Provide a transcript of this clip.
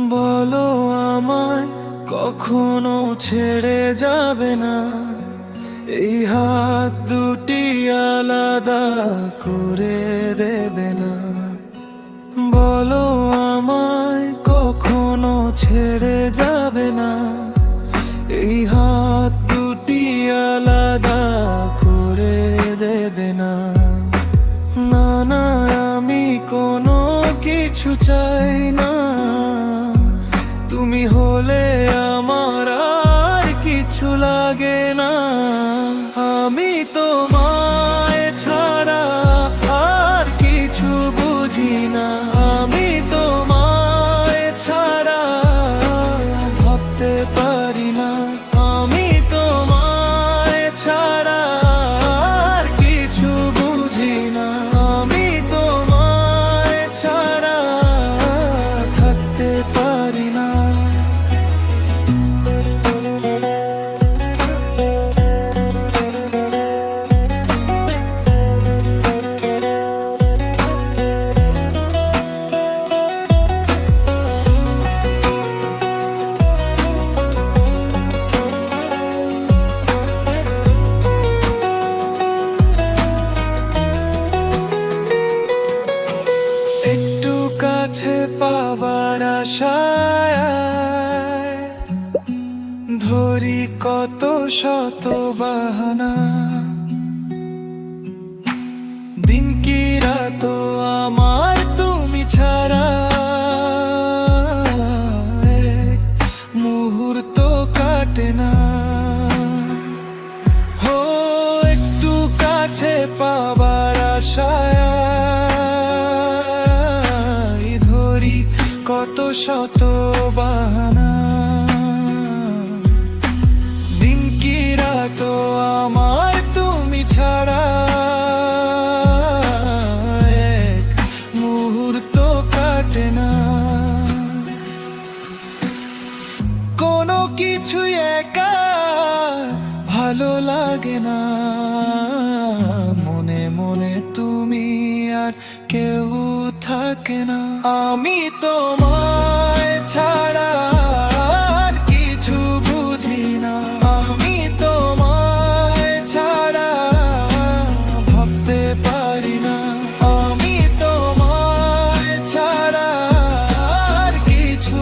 বলো আমায় কখনো ছেড়ে যাবে না, এই হাত দুটি আলাদা করে দেবে না। বলো আমায় কখনো ছেড়ে যাবে না, এই হাত দুটি আলাদা করে দেবে না। না না, আমি কোনো কিছু চাই না, তুমি হলে আমার আর কিছু লাগে না। আমি তোমায় ছাড়া আর কিছু বুঝি না, আমি তোমায় ছাড়া ভাবতে পারি না। আমি তোমায় ছাড়া আর কিছু বুঝি না, আমি তোমায় ছাড়া থাকতে পারি না। একটু কাছে পাবার আশায় ধরি কত শত বাহানা, দিন কি রাত আমার তুমি ছাড়া এক মুহূর্ত কাটে না। হো একটু কাছে পাবার আশায় ধরি কত শত বাহানা, দিন কি রাত আমার তুমি ছাড়া এক মুহূর্ত কাটে না। কোনো কিছুই একা ভালো লাগে না, মনে মনে তুমি আর কেউ থাকে না। আমি তোমায় ছাড়া আর কিছু বুঝি না, আমি তোমায় ছাড়া ভাবতে পারি না। আমি তোমায় ছাড়া আর কিছু